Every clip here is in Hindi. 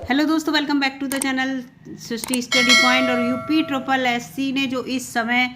हेलो दोस्तों, welcome back to the channel Srishti study point. और यूपी ट्रिपल एससी ने जो इस समय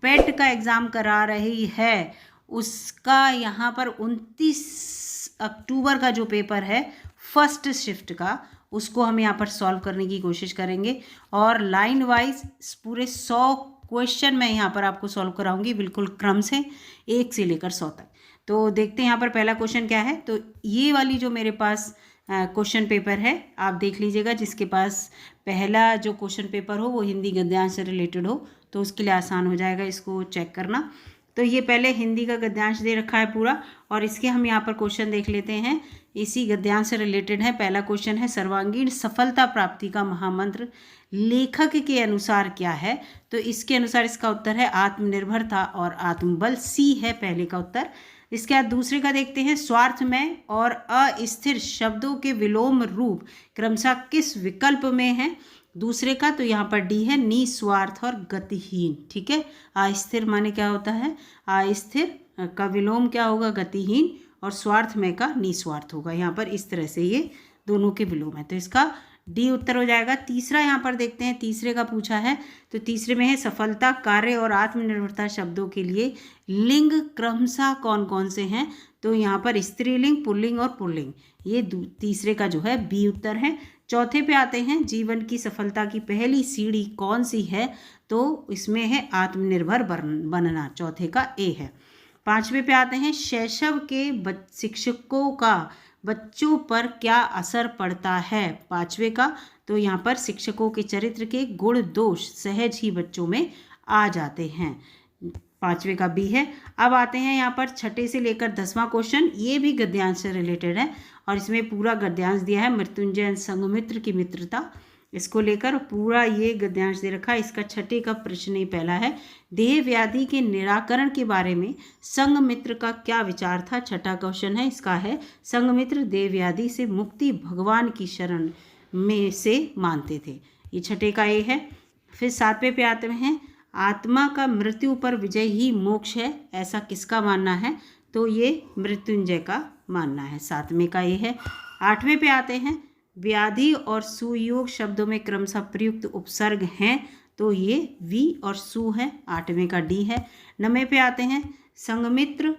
पेट का एग्ज़ाम करा रही है उसका यहाँ पर 29 अक्टूबर का जो पेपर है फर्स्ट शिफ्ट का, उसको हम यहाँ पर सॉल्व करने की कोशिश करेंगे। और लाइन वाइज पूरे 100 क्वेश्चन मैं यहाँ पर आपको सॉल्व कराऊंगी, बिल्कुल क्रम से 1 से लेकर 100 तक। तो देखते हैं यहाँ पर पहला क्वेश्चन क्या है। तो ये वाली जो मेरे पास क्वेश्चन पेपर है, आप देख लीजिएगा। जिसके पास पहला जो क्वेश्चन पेपर हो वो हिंदी गद्यांश से रिलेटेड हो तो उसके लिए आसान हो जाएगा इसको चेक करना। तो ये पहले हिंदी का गद्यांश दे रखा है पूरा, और इसके हम यहाँ पर क्वेश्चन देख लेते हैं। इसी गद्यांश से रिलेटेड है। पहला क्वेश्चन है, सर्वांगीण सफलता प्राप्ति का महामंत्र लेखक के अनुसार क्या है। तो इसके अनुसार इसका उत्तर है आत्मनिर्भरता और आत्मबल। सी है पहले का उत्तर। इसके बाद दूसरे का देखते हैं, स्वार्थमय और अस्थिर शब्दों के विलोम रूप क्रमशः किस विकल्प में है। दूसरे का तो यहाँ पर डी है, निस्वार्थ और गतिहीन। ठीक है, अस्थिर माने क्या होता है, अस्थिर का विलोम क्या होगा, गतिहीन, और स्वार्थमय का निस्वार्थ होगा। यहाँ पर इस तरह से ये दोनों के विलोम है, तो इसका डी उत्तर हो जाएगा। तीसरा यहाँ पर देखते हैं, तीसरे का पूछा है। तो तीसरे में है, सफलता, कार्य और आत्मनिर्भरता शब्दों के लिए लिंग क्रमशः कौन कौन से हैं। तो यहाँ पर स्त्रीलिंग, पुल्लिंग और पुल्लिंग, ये तीसरे का जो है बी उत्तर है। चौथे पे आते हैं, जीवन की सफलता की पहली सीढ़ी कौन सी है। तो इसमें है आत्मनिर्भर बनना, चौथे का ए है। पांचवे पे आते हैं, शैशव के शिक्षकों का बच्चों पर क्या असर पड़ता है। पांचवे का तो यहाँ पर शिक्षकों के चरित्र के गुण दोष सहज ही बच्चों में आ जाते हैं, पांचवे का बी है। अब आते हैं यहाँ पर छठे से लेकर 10वां क्वेश्चन। ये भी गद्यांश से रिलेटेड है और इसमें पूरा गद्यांश दिया है, मृत्युंजय संघमित्र की मित्रता, इसको लेकर पूरा ये गद्यांश दे रखा है। इसका छठे का प्रश्न ही पहला है, देह व्याधि के निराकरण के बारे में संघमित्र का क्या विचार था। छठा क्वेश्चन है, इसका है, संघमित्र देह व्याधि से मुक्ति भगवान की शरण में से मानते थे। ये छठे का ए है। फिर सातवें पे आते हैं, आत्मा का मृत्यु पर विजय ही मोक्ष है, ऐसा किसका मानना है। तो ये मृत्युंजय का मानना है, सातवें का ये है। आठवें पे आते हैं, व्याधि और सुयोग शब्दों में क्रमशः प्रयुक्त उपसर्ग हैं। तो ये वी और सु है, आठवें का डी है। नवें पे आते हैं, संघमित्र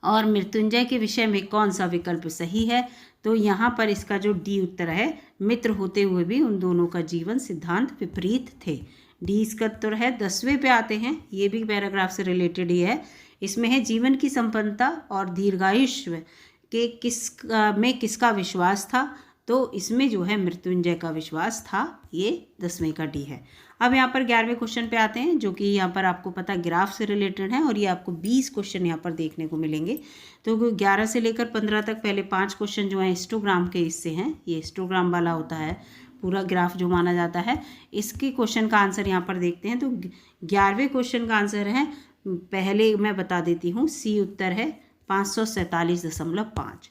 और मृत्युंजय के विषय में कौन सा विकल्प सही है। तो यहाँ पर इसका जो डी उत्तर है, मित्र होते हुए भी उन दोनों का जीवन सिद्धांत विपरीत थे, डी इसका उत्तर है। 10वें पे आते हैं, ये भी पैराग्राफ से रिलेटेड ही है। इसमें है, जीवन की संपन्नता और दीर्घायुष्य के किसका विश्वास था। तो इसमें जो है मृत्युंजय का विश्वास था, ये 10वें का डी है। अब यहाँ पर 11वें क्वेश्चन पे आते हैं, जो कि यहाँ पर आपको पता ग्राफ से रिलेटेड है और ये आपको 20 क्वेश्चन यहाँ पर देखने को मिलेंगे। तो 11 से लेकर 15 तक पहले 5 क्वेश्चन जो हैं हिस्टोग्राम के इससे हैं, ये हिस्टोग्राम वाला होता है पूरा ग्राफ जो माना जाता है। इसके क्वेश्चन का आंसर यहाँ पर देखते हैं। तो 11वें क्वेश्चन का आंसर है, पहले मैं बता देती हूँ, सी उत्तर है 547.5।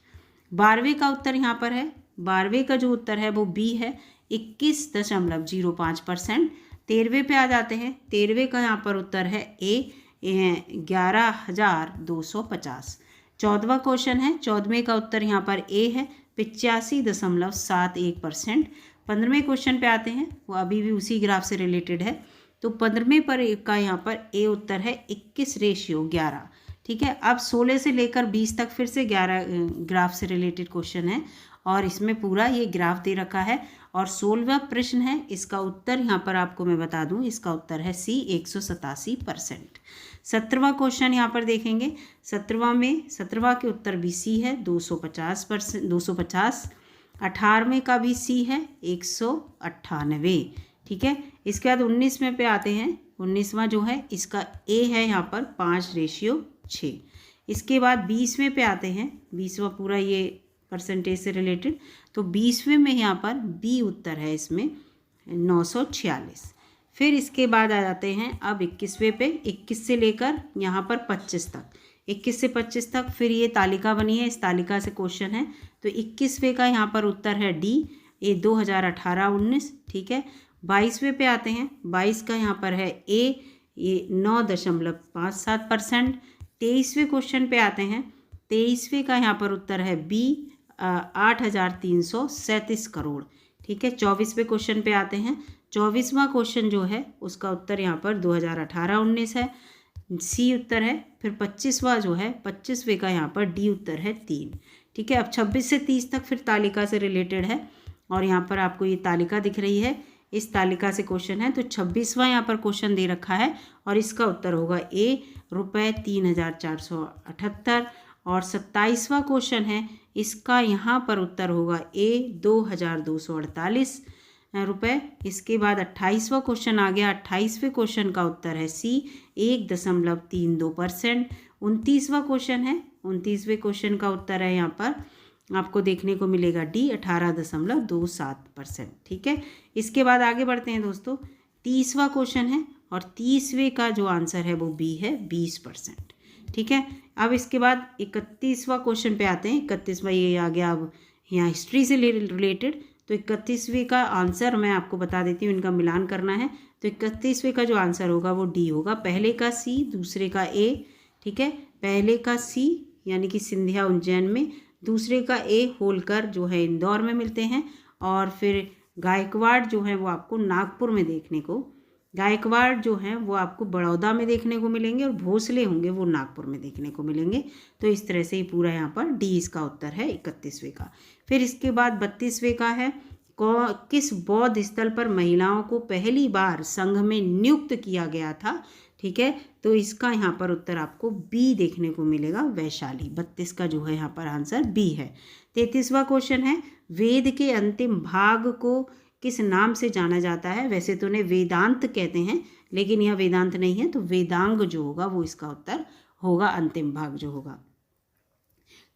12वें का उत्तर यहाँ पर है, 12वें का जो उत्तर है वो बी है, 21.05%। 13वें पे आ जाते हैं, 13वें का यहाँ पर उत्तर है ए, 11,250। 14वां क्वेश्चन है, 14वें का उत्तर यहाँ पर ए है, 85.71%। 15वें क्वेश्चन पे आते हैं, वो अभी भी उसी ग्राफ से रिलेटेड है। तो 15वें पर का यहाँ पर ए उत्तर है 21:11। ठीक है, अब 16 से लेकर 20 तक फिर से 11 ग्राफ से रिलेटेड क्वेश्चन है और इसमें पूरा ये ग्राफ दे रखा है। और 16वां प्रश्न है, इसका उत्तर यहाँ पर आपको मैं बता दूँ, इसका उत्तर है सी, 187%। 17वां क्वेश्चन यहाँ पर देखेंगे, 17वां के उत्तर भी सी है, 250%, 250। 18वें का भी सी है, 198। ठीक है, इसके बाद 19वें पे आते हैं। 19वां जो है इसका ए है यहाँ पर 5:6। इसके बाद 20वें पे आते हैं, 20वां पूरा ये परसेंटेज से रिलेटेड। तो 20वें में यहाँ पर बी उत्तर है, इसमें 946। फिर इसके बाद आ जाते हैं अब 21वें पे, 21 से लेकर यहाँ पर 25 तक, 21 से 25 तक फिर ये तालिका बनी है, इस तालिका से क्वेश्चन है। तो 21वें का यहाँ पर उत्तर है डी, ये 2018-19। ठीक है, 22वें पे आते हैं, 22 का यहाँ पर है ए, ये 9.57%। 23वें क्वेश्चन पे आते हैं, 23वें का यहाँ पर उत्तर है बी, 8,337 करोड़। ठीक है, 24वें क्वेश्चन पे आते हैं। 24वां क्वेश्चन जो है उसका उत्तर यहाँ पर 2018-19 है, सी उत्तर है। फिर 25वां जो है 25वें का यहाँ पर डी उत्तर है 3। ठीक है, अब 26 से 30 तक फिर तालिका से रिलेटेड है और यहाँ पर आपको ये तालिका दिख रही है, इस तालिका से क्वेश्चन है। तो 26वां यहाँ पर क्वेश्चन दे रखा है और इसका उत्तर होगा ए, रुपये 3,478। और 27वां क्वेश्चन है, इसका यहाँ पर उत्तर होगा ए, 2,248 रुपये। इसके बाद 28वां क्वेश्चन आ गया। 28वें क्वेश्चन का उत्तर है सी, 1.32%। 29वां क्वेश्चन है, 29वें क्वेश्चन का उत्तर है यहाँ पर आपको देखने को मिलेगा डी, 18.27%। ठीक है, इसके बाद आगे बढ़ते हैं दोस्तों। 30वां क्वेश्चन है और 30वें का जो आंसर है वो बी है, 20%। ठीक है, अब इसके बाद 31वां क्वेश्चन पे आते हैं। 31वां ये आ गया अब यहाँ हिस्ट्री से रिलेटेड। तो 31वें का आंसर मैं आपको बता देती हूँ, इनका मिलान करना है। तो 31वें का जो आंसर होगा वो डी होगा। पहले का सी, दूसरे का ए। ठीक है, पहले का सी यानी कि सिंधिया उज्जैन में, दूसरे का ए होलकर जो है इंदौर में मिलते हैं, और फिर गायकवाड़ जो है वो आपको नागपुर में देखने को, गायकवाड़ जो हैं वो आपको बड़ौदा में देखने को मिलेंगे, और भोसले होंगे वो नागपुर में देखने को मिलेंगे। तो इस तरह से ही पूरा यहाँ पर डी इसका उत्तर है 31वें का। फिर इसके बाद 32वें का है, किस बौद्ध स्थल पर महिलाओं को पहली बार संघ में नियुक्त किया गया था। ठीक है, तो इसका यहाँ पर उत्तर आपको बी देखने को मिलेगा, वैशाली। 32 का जो है यहाँ पर आंसर बी है। 33वां क्वेश्चन है, वेद के अंतिम भाग को किस नाम से जाना जाता है। वैसे तो उन्हें वेदांत कहते हैं, लेकिन यह वेदांत नहीं है, तो वेदांग जो होगा वो इसका उत्तर होगा, अंतिम भाग जो होगा।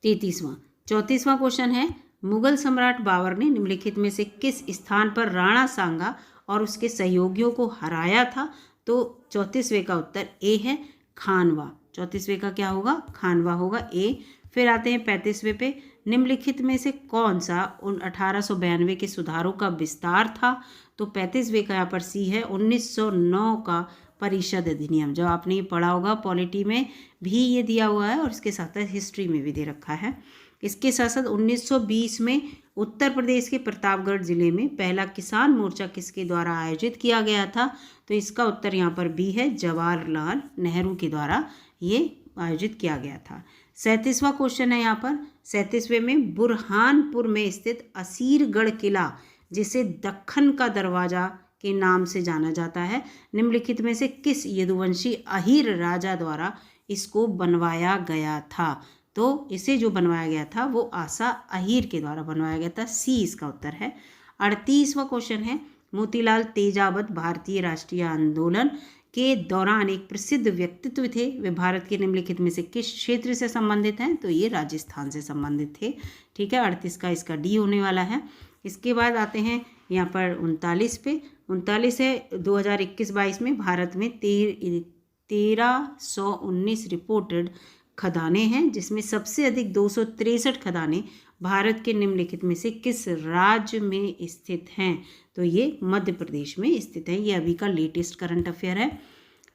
33वां। 34वां क्वेश्चन है, मुगल सम्राट बाबर ने निम्नलिखित में से किस स्थान पर राणा सांगा और उसके सहयोगियों को हराया था। तो 34वें का उत्तर ए है, खानवा। 34वें का क्या होगा, खानवा होगा, ए। फिर आते हैं 35वें पे, निम्नलिखित में से कौन सा 1892 के सुधारों का विस्तार था। तो 35वें का यहाँ पर सी है, 1909 का परिषद अधिनियम। जब आपने ये पढ़ा होगा पॉलिटी में भी ये दिया हुआ है, और इसके साथ साथ हिस्ट्री में भी दे रखा है। इसके साथ साथ 1920 में उत्तर प्रदेश के प्रतापगढ़ जिले में पहला किसान मोर्चा किसके द्वारा आयोजित किया गया था। तो इसका उत्तर यहाँ पर बी है, जवाहरलाल नेहरू के द्वारा ये आयोजित किया गया था। 37वां क्वेश्चन है यहाँ पर, 37वें में, बुरहानपुर में स्थित असीरगढ़ किला जिसे दक्खन का दरवाजा के नाम से जाना जाता है, निम्नलिखित में से किस यदुवंशी अहीर राजा द्वारा इसको बनवाया गया था। तो इसे जो बनवाया गया था वो आसा अहीर के द्वारा बनवाया गया था, सी इसका उत्तर है। 38वां क्वेश्चन है, मोतीलाल तेजावत भारतीय राष्ट्रीय आंदोलन के दौरान एक प्रसिद्ध व्यक्तित्व थे, वे भारत के निम्नलिखित में से किस क्षेत्र से संबंधित हैं। तो ये राजस्थान से संबंधित थे। ठीक है, 38 का इसका डी होने वाला है। इसके बाद आते हैं यहाँ पर 39 पे। 39 है, 2021-22 में भारत में 1319 रिपोर्टेड खदानें हैं, जिसमें सबसे अधिक 263 खदानें भारत के निम्नलिखित में से किस राज्य में स्थित हैं। तो ये मध्य प्रदेश में स्थित है। ये अभी का लेटेस्ट करंट अफेयर है।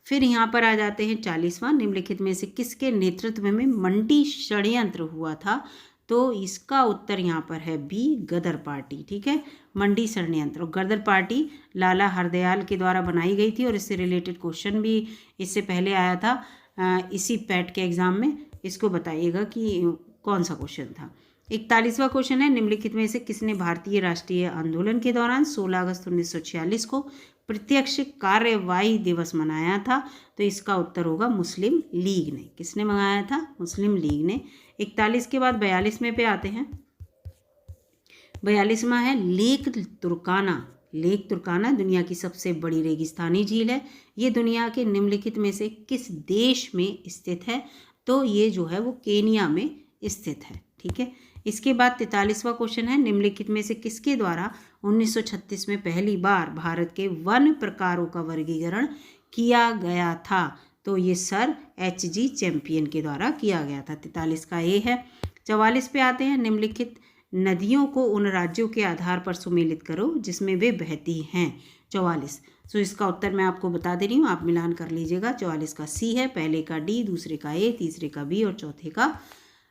फिर यहाँ पर आ जाते हैं 40वां, निम्नलिखित में से किसके नेतृत्व में मंडी षड्यंत्र हुआ था। तो इसका उत्तर यहाँ पर है बी, गदर पार्टी। ठीक है, मंडी षड्यंत्र। और गदर पार्टी लाला हरदयाल के द्वारा बनाई गई थी, और इससे रिलेटेड क्वेश्चन भी इससे पहले आया था इसी पैट के एग्जाम में। इसको बताइएगा कि कौन सा क्वेश्चन था। 41वां क्वेश्चन है, निम्नलिखित में से किसने भारतीय राष्ट्रीय आंदोलन के दौरान 16 अगस्त 1946 को प्रत्यक्ष कार्यवाही दिवस मनाया था। तो इसका उत्तर होगा मुस्लिम लीग ने। किसने मंगाया था, मुस्लिम लीग ने। 41 के बाद 42वें पे आते हैं। 42वां है, लेक तुर्काना। लेक तुर्काना दुनिया की सबसे बड़ी रेगिस्तानी झील है। ये दुनिया के निम्नलिखित में से किस देश में स्थित है। तो ये जो है वो केनिया में स्थित है। ठीक है, इसके बाद 43वां क्वेश्चन है, निम्नलिखित में से किसके द्वारा 1936 में पहली बार भारत के वन प्रकारों का वर्गीकरण किया गया था। तो ये सर H.G. चैंपियन के द्वारा किया गया था। 43 का ये है। 44 पे आते हैं, निम्नलिखित नदियों को उन राज्यों के आधार पर सुमेलित करो जिसमें वे बहती हैं। 44। तो इसका उत्तर मैं आपको बता दे रही हूँ, आप मिलान कर लीजिएगा। 44 का सी है, पहले का डी, दूसरे का ए, तीसरे का बी और चौथे का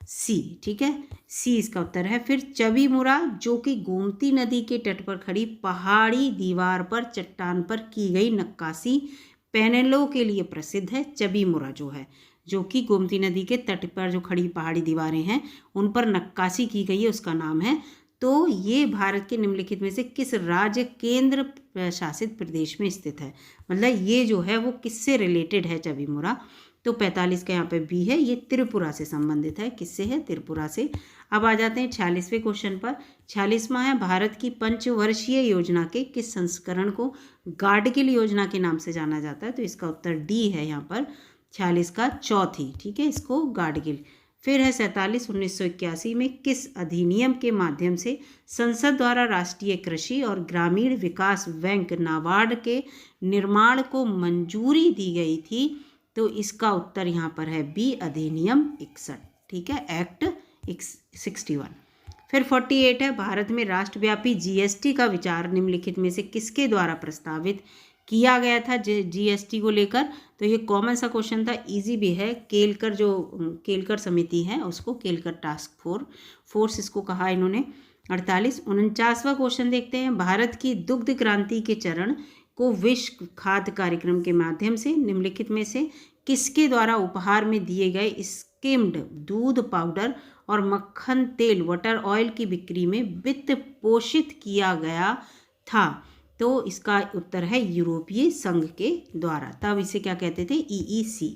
सी, ठीक है, सी इसका उत्तर है। फिर चबीमुरा, जो कि गोमती नदी के तट पर खड़ी पहाड़ी दीवार पर चट्टान पर की गई नक्काशी पैनलों के लिए प्रसिद्ध है। चबीमुरा जो है, जो कि गोमती नदी के तट पर जो खड़ी पहाड़ी दीवारें हैं उन पर नक्काशी की गई है, उसका नाम है। तो ये भारत के निम्नलिखित में से किस राज्य केंद्र शासित प्रदेश में स्थित है, मतलब ये जो है वो किससे रिलेटेड है चबीमुरा। तो 45 का यहाँ पे बी है, ये त्रिपुरा से संबंधित है। किससे है? त्रिपुरा से। अब आ जाते हैं 46वें क्वेश्चन पर। 46वां है, भारत की पंचवर्षीय योजना के किस संस्करण को गाडगिल योजना के नाम से जाना जाता है? तो इसका उत्तर डी है यहाँ पर 46 का चौथी, ठीक है, इसको गाडगिल। फिर है 47, 1981 में किस अधिनियम के माध्यम से संसद द्वारा राष्ट्रीय कृषि और ग्रामीण विकास बैंक नाबार्ड के निर्माण को मंजूरी दी गई थी? तो इसका उत्तर यहाँ पर है बी, अधिनियम 61, ठीक है, एक्ट 61। फिर 48 है, भारत में राष्ट्रव्यापी जीएसटी का विचार निम्नलिखित में से किसके द्वारा प्रस्तावित किया गया था जीएसटी को लेकर? तो ये कॉमन सा क्वेश्चन था, इजी भी है। केलकर, जो केलकर समिति है उसको केलकर टास्क फोर्स इसको कहा इन्होंने। 48, 49वां क्वेश्चन देखते हैं, भारत की दुग्ध क्रांति के चरण को विश्व खाद्य कार्यक्रम के माध्यम से निम्नलिखित में से किसके द्वारा उपहार में दिए गए स्किम्ड दूध पाउडर और मक्खन तेल बटर ऑयल की बिक्री में वित्त पोषित किया गया था? तो इसका उत्तर है यूरोपीय संघ के द्वारा, तब इसे क्या कहते थे? EEC।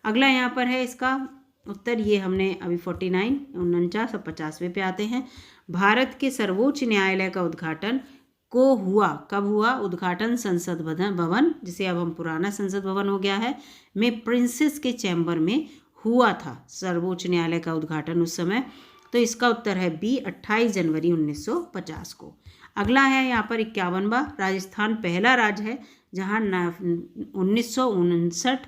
अगला यहाँ पर है इसका उत्तर, ये हमने अभी 49, 49 और 50वें पे आते हैं। भारत के सर्वोच्च न्यायालय का उद्घाटन को हुआ, कब हुआ? उद्घाटन संसद भवन, जिसे अब हम पुराना संसद भवन हो गया है, में प्रिंसेस के चैम्बर में हुआ था सर्वोच्च न्यायालय का उद्घाटन उस समय। तो इसका उत्तर है बी, 28 जनवरी 1950 को। अगला है यहाँ पर 51वां, राजस्थान पहला राज्य है जहाँ 1959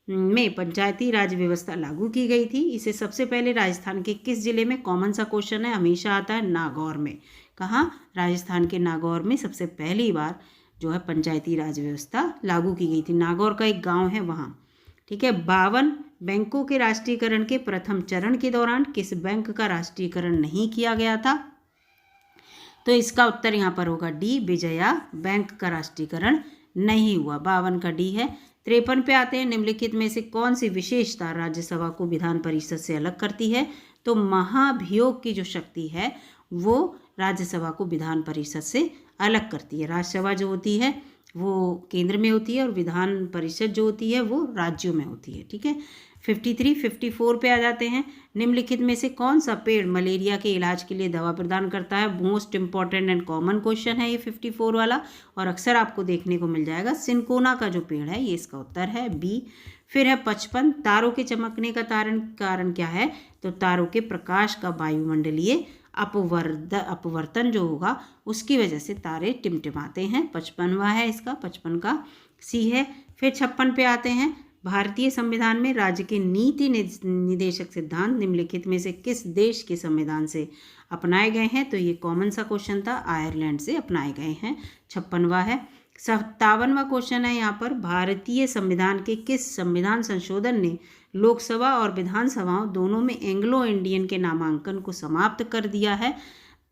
में पंचायती राज व्यवस्था लागू की गई थी। इसे सबसे पहले राजस्थान के किस जिले में, कॉमन सा क्वेश्चन है, हमेशा आता है, नागौर में। कहाँ? राजस्थान के नागौर में सबसे पहली बार जो है पंचायती राज व्यवस्था लागू की गई थी। नागौर का एक गांव है वहाँ, ठीक है। 52, बैंकों के राष्ट्रीयकरण के प्रथम चरण के दौरान किस बैंक का राष्ट्रीयकरण नहीं किया गया था? तो इसका उत्तर यहाँ पर होगा डी, विजया बैंक का राष्ट्रीयकरण नहीं हुआ। 52 का डी है। 53 पे आते हैं, निम्नलिखित में से कौन सी विशेषता राज्यसभा को विधान परिषद से अलग करती है? तो महाभियोग की जो शक्ति है वो राज्यसभा को विधान परिषद से अलग करती है। राज्यसभा जो होती है वो केंद्र में होती है और विधान परिषद जो होती है वो राज्यों में होती है, ठीक है। 53, 54 पे आ जाते हैं, निम्नलिखित में से कौन सा पेड़ मलेरिया के इलाज के लिए दवा प्रदान करता है? Most important and common question है ये 54 वाला, और अक्सर आपको देखने को मिल जाएगा। सिनकोना का जो पेड़ है, ये इसका उत्तर है बी। फिर है 55, तारों के चमकने का कारण क्या है? तो तारों के प्रकाश का वायुमंडलीय अपवर्तन जो होगा उसकी वजह से तारे टिमटिमाते हैं। 55वां है इसका, 55 का सी है। फिर 56 पे आते हैं, भारतीय संविधान में राज्य के नीति निदेशक सिद्धांत निम्नलिखित में से किस देश के संविधान से अपनाए गए हैं? तो ये कॉमन सा क्वेश्चन था, आयरलैंड से अपनाए गए हैं। 56वां है। 57वां क्वेश्चन है यहाँ पर, भारतीय संविधान के किस संविधान संशोधन ने लोकसभा और विधानसभाओं दोनों में एंग्लो इंडियन के नामांकन को समाप्त कर दिया है?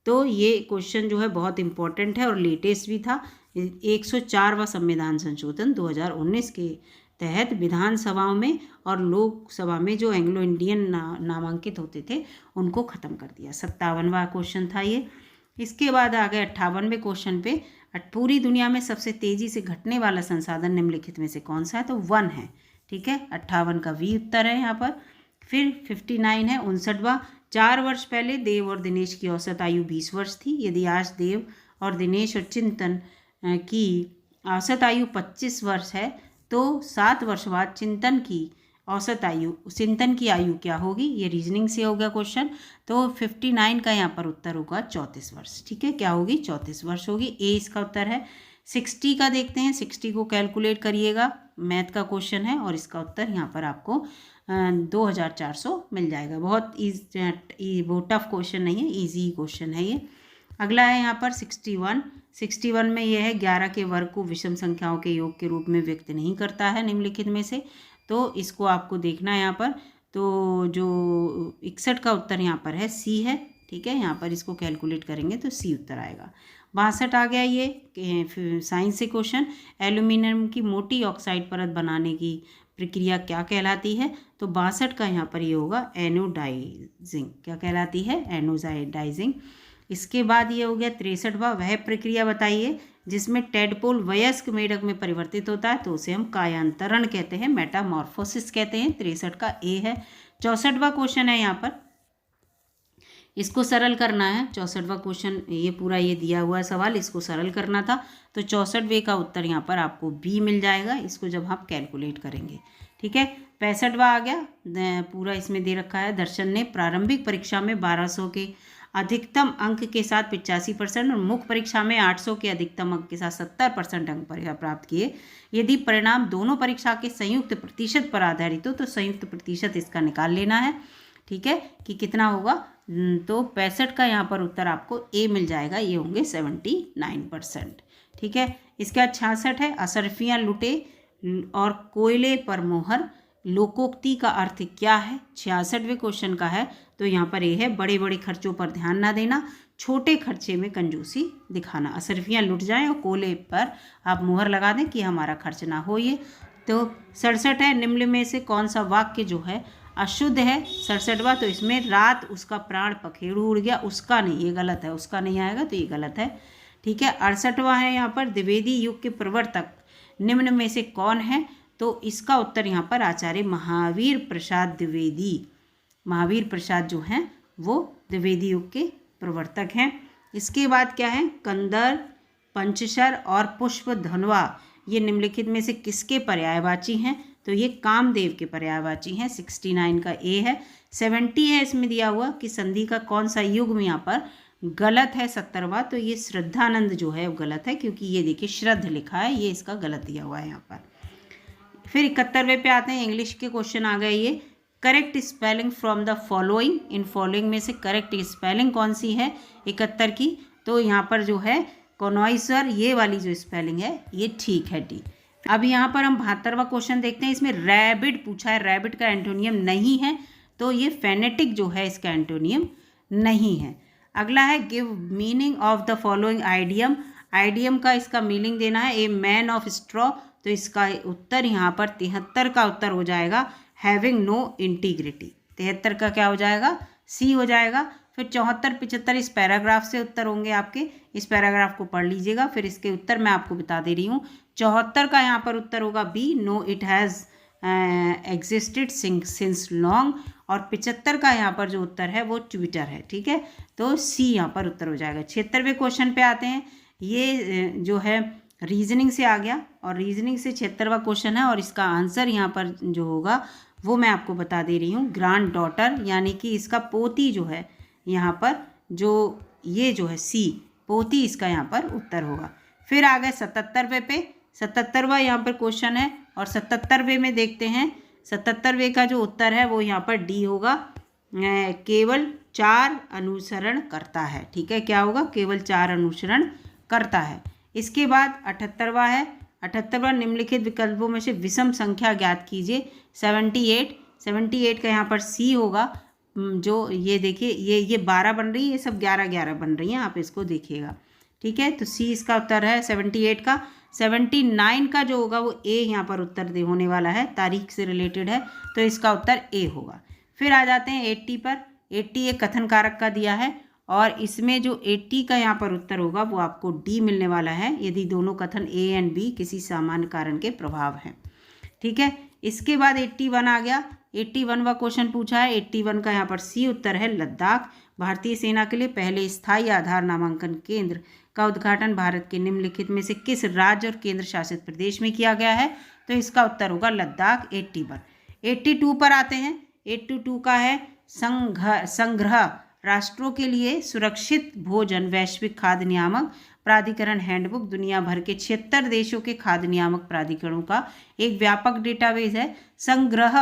तो ये क्वेश्चन जो है बहुत इंपॉर्टेंट है और लेटेस्ट भी था। 104वां संविधान संशोधन 2019 के तहत विधानसभाओं में और लोकसभा में जो एंग्लो इंडियन नामांकित होते थे उनको ख़त्म कर दिया। 57वां क्वेश्चन था ये। इसके बाद आ गए 58वें क्वेश्चन पे, पूरी दुनिया में सबसे तेज़ी से घटने वाला संसाधन निम्नलिखित में से कौन सा है? तो वन है, ठीक है। 58 का वी उत्तर है यहाँ पर। फिर 59 है, 59वां, 4 वर्ष पहले देव और दिनेश की औसत आयु 20 वर्ष थी। यदि आज देव और दिनेश और चिंतन की औसत आयु 25 वर्ष है तो 7 वर्ष बाद चिंतन की आयु क्या होगी? ये रीजनिंग से हो गया क्वेश्चन। तो 59 का यहाँ पर उत्तर होगा 34 वर्ष, ठीक है। क्या होगी? 34 वर्ष होगी। ए इसका उत्तर है। 60 का देखते हैं, 60 को कैलकुलेट करिएगा, मैथ का क्वेश्चन है और इसका उत्तर यहाँ पर आपको 2400 मिल जाएगा। बहुत वो टफ क्वेश्चन नहीं है, ईजी क्वेश्चन है ये। अगला है यहाँ पर 61 में यह है 11 के वर्ग को विषम संख्याओं के योग के रूप में व्यक्त नहीं करता है निम्नलिखित में से। तो इसको आपको देखना है यहाँ पर। तो जो 61 का उत्तर यहाँ पर है सी है। ठीक है, यहाँ पर इसको कैलकुलेट करेंगे तो सी उत्तर आएगा। 62 आ गया ये साइंस से क्वेश्चन, एल्यूमिनियम की मोटी ऑक्साइड परत बनाने की प्रक्रिया क्या कहलाती है? तो 62 का यहाँ पर ये होगा एनोडाइजिंग। क्या कहलाती है? एनोडाइजिंग। इसके बाद ये हो गया 63वां, वह प्रक्रिया बताइए जिसमें टेडपोल वयस्क मेढक में परिवर्तित होता है, तो उसे हम कायांतरण कहते हैं, मेटामॉर्फोसिस कहते हैं। 63 का ए है। 64वां क्वेश्चन है यहाँ पर, इसको सरल करना है। 64वां क्वेश्चन ये पूरा ये दिया हुआ है सवाल, इसको सरल करना था, तो 64वें का उत्तर यहाँ पर आपको बी मिल जाएगा, इसको जब आप कैलकुलेट करेंगे। ठीक है, 65वां आ गया, पूरा इसमें दे रखा है, दर्शन ने प्रारंभिक परीक्षा में 1200 के अधिकतम अंक के साथ 85% और मुख्य परीक्षा में 800 के अधिकतम अंक के साथ 70% अंक प्राप्त किए। यदि परिणाम दोनों परीक्षा के संयुक्त प्रतिशत पर आधारित हो तो संयुक्त प्रतिशत इसका निकाल लेना है। ठीक है, कि कितना होगा, तो 65 का यहाँ पर उत्तर आपको ए मिल जाएगा, ये होंगे 79%। ठीक है, इसके बाद 66 है, असरफियाँ लुटे और कोयले पर मोहर, लोकोक्ति का अर्थ क्या है? 66वें क्वेश्चन का है, तो यहाँ पर ये है, बड़े बड़े खर्चों पर ध्यान ना देना, छोटे खर्चे में कंजूसी दिखाना। असरफियाँ लुट जाएं और कोयले पर आप मुहर लगा दें कि हमारा खर्च ना हो। ये तो 67 है, निम्न में से कौन सा वाक्य जो है अशुद्ध है? 67वां, तो इसमें रात उसका प्राण पखेरु उड़ गया, उसका नहीं, ये गलत है, उसका नहीं आएगा, तो ये गलत है। ठीक है, 68वां है यहाँ पर, द्विवेदी युग के प्रवर्तक निम्न में से कौन है? तो इसका उत्तर यहाँ पर आचार्य महावीर प्रसाद द्विवेदी, महावीर प्रसाद जो हैं वो द्विवेदी युग के प्रवर्तक हैं। इसके बाद क्या है, कंदर, पंचशर और पुष्पधनवा ये निम्नलिखित में से किसके पर्यायवाची हैं? तो ये कामदेव के पर्यायवाची हैं। 69 का ए है। 70 है इसमें दिया हुआ कि संधि का कौन सा युग में यहाँ पर गलत है? 70वां, तो ये श्रद्धानंद जो है वो गलत है, क्योंकि ये देखिए श्रद्ध लिखा है, ये इसका गलत दिया हुआ है यहाँ पर। फिर 71वें पे आते हैं, इंग्लिश के क्वेश्चन आ गए ये, correct spelling from the following, in following में से करेक्ट स्पेलिंग कौन सी है 71 की? तो यहाँ पर जो है कॉनॉइसर, ये वाली जो स्पेलिंग है ये ठीक है, डी। अब यहाँ पर हम 72वां क्वेश्चन देखते हैं, इसमें रैबिट पूछा है, रैबिट का एंटोनियम नहीं है, तो ये फेनेटिक जो है इसका एंटोनियम नहीं है। अगला है give meaning of the following idiom, idiom का इसका मीनिंग देना है। ए मैन ऑफ स्ट्रॉ, तो इसका उत्तर यहाँ पर 73 का उत्तर हो जाएगा हैविंग नो इंटीग्रिटी। 73 का क्या हो जाएगा? सी हो जाएगा। फिर 74, 75 इस पैराग्राफ से उत्तर होंगे आपके, इस पैराग्राफ को पढ़ लीजिएगा, फिर इसके उत्तर मैं आपको बता दे रही हूँ। 74 का यहाँ पर उत्तर होगा B, no it has existed since long, और 75 का यहाँ पर जो उत्तर है वो ट्विटर है। ठीक है, तो सी यहाँ पर उत्तर हो जाएगा। 76वें क्वेश्चन पे आते हैं, ये जो है रीजनिंग से आ गया, और रीजनिंग से 76वां क्वेश्चन है, और इसका आंसर यहाँ पर जो होगा वो मैं आपको बता दे रही हूँ, ग्रैंड डॉटर, यानी कि इसका पोती जो है यहाँ पर, जो ये जो है सी पोती, इसका यहाँ पर उत्तर होगा। फिर आ गए 77वें पे, 77वां यहाँ पर क्वेश्चन है, और 77वें में देखते हैं, 77वें का जो उत्तर है वो यहाँ पर डी होगा, केवल 4 अनुसरण करता है। ठीक है, क्या होगा? केवल 4 अनुसरण करता है। इसके बाद 78वां है, 78वां निम्नलिखित विकल्पों में से विषम संख्या ज्ञात कीजिए। 78 का यहाँ पर सी होगा, जो ये देखिए ये 12 बन रही है, ये सब 11 बन रही हैं, आप इसको देखिएगा। ठीक है, तो सी इसका उत्तर है 78 का। 79 का जो होगा वो ए यहाँ पर उत्तर होने वाला है, तारीख से रिलेटेड है, तो इसका उत्तर ए होगा। फिर आ जाते हैं 80 पर, 80 एक कथन कारक का दिया है, और इसमें जो 80 का यहाँ पर उत्तर होगा वो आपको डी मिलने वाला है, यदि दोनों कथन ए एंड बी किसी सामान्य कारण के प्रभाव हैं। ठीक है, इसके बाद 81 आ गया, 81वां क्वेश्चन पूछा है, 81 का यहाँ पर सी उत्तर है लद्दाख। भारतीय सेना के लिए पहले स्थायी आधार नामांकन केंद्र का उद्घाटन भारत के निम्नलिखित में से किस राज्य और केंद्र शासित प्रदेश में किया गया है? तो इसका उत्तर होगा लद्दाख। 81। 82 पर आते हैं, 82 का है संग्रह राष्ट्रों के लिए सुरक्षित भोजन वैश्विक खाद्य नियामक प्राधिकरण हैंडबुक दुनिया भर के 76 देशों के खाद्य नियामक प्राधिकरणों का एक व्यापक डेटाबेस है। संग्रह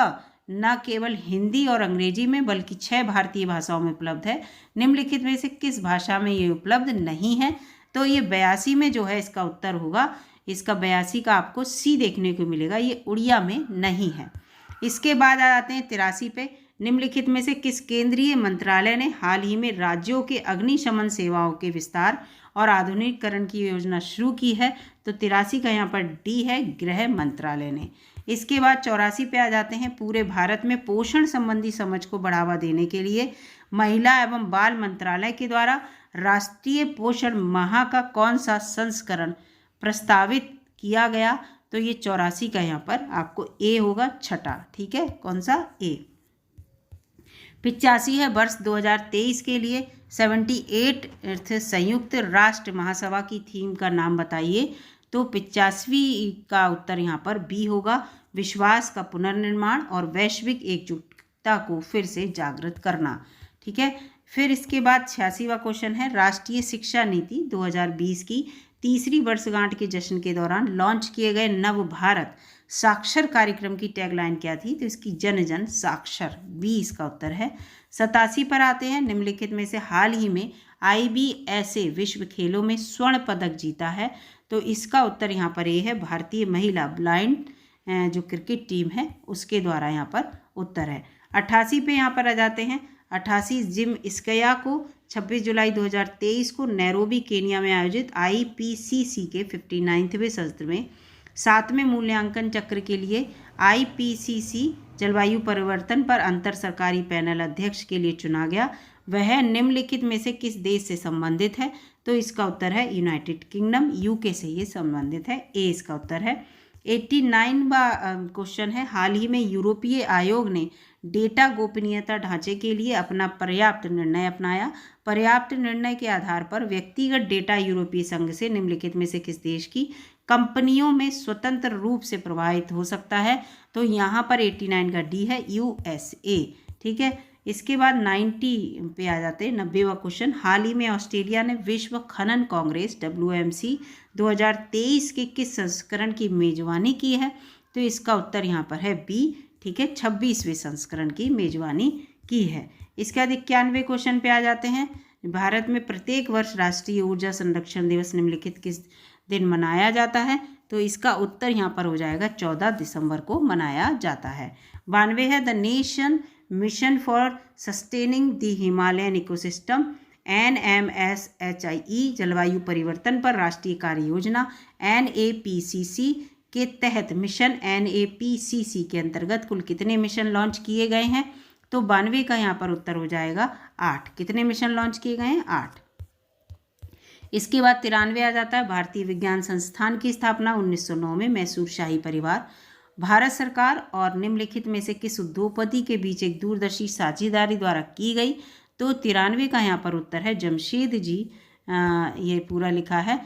न केवल हिंदी और अंग्रेजी में बल्कि 6 भारतीय भाषाओं में उपलब्ध है। निम्नलिखित में से किस भाषा में ये उपलब्ध नहीं है? तो ये 82 में जो है इसका उत्तर होगा, इसका 82 का आपको सी देखने को मिलेगा, ये उड़िया में नहीं है। इसके बाद आ जाते हैं 83 पे, निम्नलिखित में से किस केंद्रीय मंत्रालय ने हाल ही में राज्यों के अग्निशमन सेवाओं के विस्तार और आधुनिकीकरण की योजना शुरू की है? तो 83 का यहाँ पर डी है, गृह मंत्रालय ने। इसके बाद 84 पे आ जाते हैं। पूरे भारत में पोषण संबंधी समझ को बढ़ावा देने के लिए महिला एवं बाल मंत्रालय के द्वारा राष्ट्रीय पोषण माह का कौन सा संस्करण प्रस्तावित किया गया? तो ये 84 का यहाँ पर आपको ए होगा, छठा। ठीक है, कौन सा? ए। 85 है वर्ष 2023 के लिए 78 संयुक्त राष्ट्र महासभा की थीम का नाम बताइए। तो 85वीं का उत्तर यहाँ पर बी होगा, विश्वास का पुनर्निर्माण और वैश्विक एकजुटता को फिर से जागृत करना। ठीक है, फिर इसके बाद 86वां क्वेश्चन है, राष्ट्रीय शिक्षा नीति 2020 की तीसरी वर्षगांठ के जश्न के दौरान लॉन्च किए गए नव भारत साक्षर कार्यक्रम की टैगलाइन क्या थी? तो इसकी जन जन साक्षर, 20 का उत्तर है। 87 पर आते हैं। निम्नलिखित में से हाल ही में IBSA विश्व खेलों में स्वर्ण पदक जीता है? तो इसका उत्तर यहाँ पर ए है, भारतीय महिला ब्लाइंड जो क्रिकेट टीम है उसके द्वारा यहाँ पर उत्तर है। 88 पे यहाँ पर आ जाते हैं। 88 जिम स्किया को 26 जुलाई 2023 को नैरोबी केनिया में आयोजित IPCC के 59वें सत्र में 7वें मूल्यांकन चक्र के लिए IPCC जलवायु परिवर्तन पर अंतर सरकारी पैनल अध्यक्ष के लिए चुना गया। वह निम्नलिखित में से किस देश से संबंधित है? तो इसका उत्तर है यूनाइटेड किंगडम, UK से ये संबंधित है। ए इसका उत्तर है। 89वां क्वेश्चन है, हाल ही में यूरोपीय आयोग ने डेटा गोपनीयता ढांचे के लिए अपना पर्याप्त निर्णय अपनाया। पर्याप्त निर्णय के आधार पर व्यक्तिगत डेटा यूरोपीय संघ से निम्नलिखित में से किस देश की कंपनियों में स्वतंत्र रूप से प्रवाहित हो सकता है? तो यहाँ पर 89 का डी है, USA। ठीक है, इसके बाद 90 पे आ जाते हैं। 90वां क्वेश्चन, हाल ही में ऑस्ट्रेलिया ने विश्व खनन कांग्रेस WMC 2023 के किस संस्करण की मेजबानी की है? तो इसका उत्तर यहाँ पर है बी। ठीक है, 26वें संस्करण की मेजबानी की है। इसके बाद 91वें क्वेश्चन पे आ जाते हैं। भारत में प्रत्येक वर्ष राष्ट्रीय ऊर्जा संरक्षण दिवस निम्नलिखित किस दिन मनाया जाता है? तो इसका उत्तर यहाँ पर हो जाएगा 14 दिसंबर को मनाया जाता है। 92 है, the nation mission for sustaining the Himalayan ecosystem NMSHIE जलवायु परिवर्तन पर राष्ट्रीय कार्य योजना NAPCC के तहत मिशन NAPCC के अंतर्गत कुल कितने मिशन लॉन्च किए गए हैं? तो 92 का यहाँ पर उत्तर हो जाएगा 8। कितने मिशन लॉन्च किए गए हैं? 8। इसके बाद 93 आ जाता है। भारतीय विज्ञान संस्थान की स्थापना 1909 में मैसूर शाही परिवार, भारत सरकार और निम्नलिखित में से किस उद्योगपति के बीच एक दूरदर्शी साझेदारी द्वारा की गई? तो 93 का यहाँ पर उत्तर है जमशेद जी, ये पूरा लिखा है,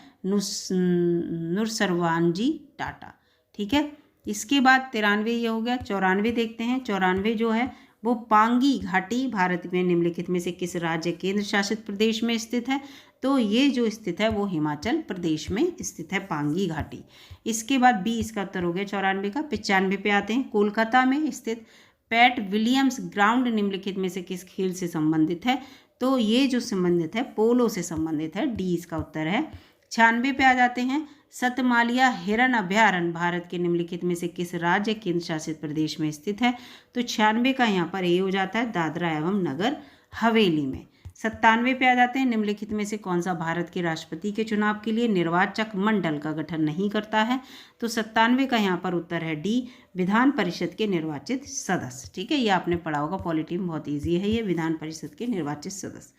नुरसरवान जी टाटा। ठीक है, इसके बाद 93 ये हो गया। 94 देखते हैं। 94 जो है वो पांगी घाटी भारत में निम्नलिखित में से किस राज्य केंद्र शासित प्रदेश में स्थित है? तो ये जो स्थित है वो हिमाचल प्रदेश में स्थित है, पांगी घाटी। इसके बाद बी इसका उत्तर हो गया 94 का। 95 पे आते हैं। कोलकाता में स्थित पैट विलियम्स ग्राउंड निम्नलिखित में से किस खेल से संबंधित है? तो ये जो संबंधित है पोलो से संबंधित है, डी इसका उत्तर है। 96 पे आ जाते हैं। सतमालिया हिरन अभयारण्य भारत के निम्नलिखित में से किस राज्य केंद्र शासित प्रदेश में स्थित है? तो 96 का यहाँ पर ए हो जाता है, दादरा एवं नगर हवेली में। 97 पे आ जाते हैं। निम्नलिखित में से कौन सा भारत के राष्ट्रपति के चुनाव के लिए निर्वाचक मंडल का गठन नहीं करता है? तो 97 का यहाँ पर उत्तर है डी, विधान परिषद के निर्वाचित सदस्य। ठीक है, ये आपने पढ़ा होगा, पॉलिटी में बहुत ईजी है ये, विधान परिषद के निर्वाचित सदस्य।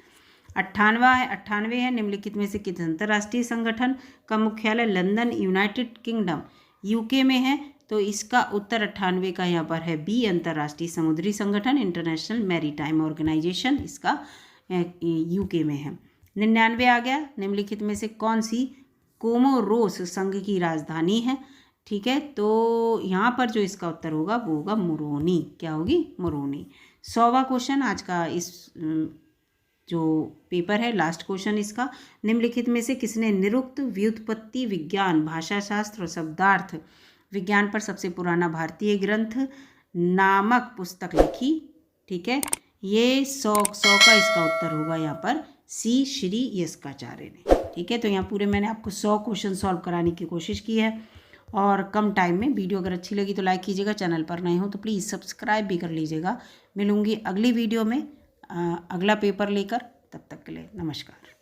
98 है। निम्नलिखित में से किस अंतर्राष्ट्रीय संगठन का मुख्यालय लंदन यूनाइटेड किंगडम UK में है? तो इसका उत्तर 98 का यहाँ पर है बी, अंतर्राष्ट्रीय समुद्री संगठन इंटरनेशनल मैरीटाइम ऑर्गेनाइजेशन, इसका UK में है। 99 आ गया। निम्नलिखित में से कौन सी कोमोरोस संघ की राजधानी है? ठीक है, तो यहाँ पर जो इसका उत्तर होगा वो होगा मोरोनी। क्या होगी? मोरोनी। 100वां क्वेश्चन आज का इस जो पेपर है, लास्ट क्वेश्चन इसका, निम्नलिखित में से किसने निरुक्त व्युत्पत्ति विज्ञान, भाषाशास्त्र और शब्दार्थ विज्ञान पर सबसे पुराना भारतीय ग्रंथ नामक पुस्तक लिखी? ठीक है, ये 100 का इसका उत्तर होगा यहाँ पर सी, श्री यस्काचार्य ने। ठीक है, तो यहाँ पूरे मैंने आपको 100 क्वेश्चन सॉल्व कराने की कोशिश की है और कम टाइम में। वीडियो अगर अच्छी लगी तो लाइक कीजिएगा, चैनल पर नए हो तो प्लीज़ सब्सक्राइब भी कर लीजिएगा। मिलूँगी अगली वीडियो में अगला पेपर लेकर। तब तक के लिए नमस्कार।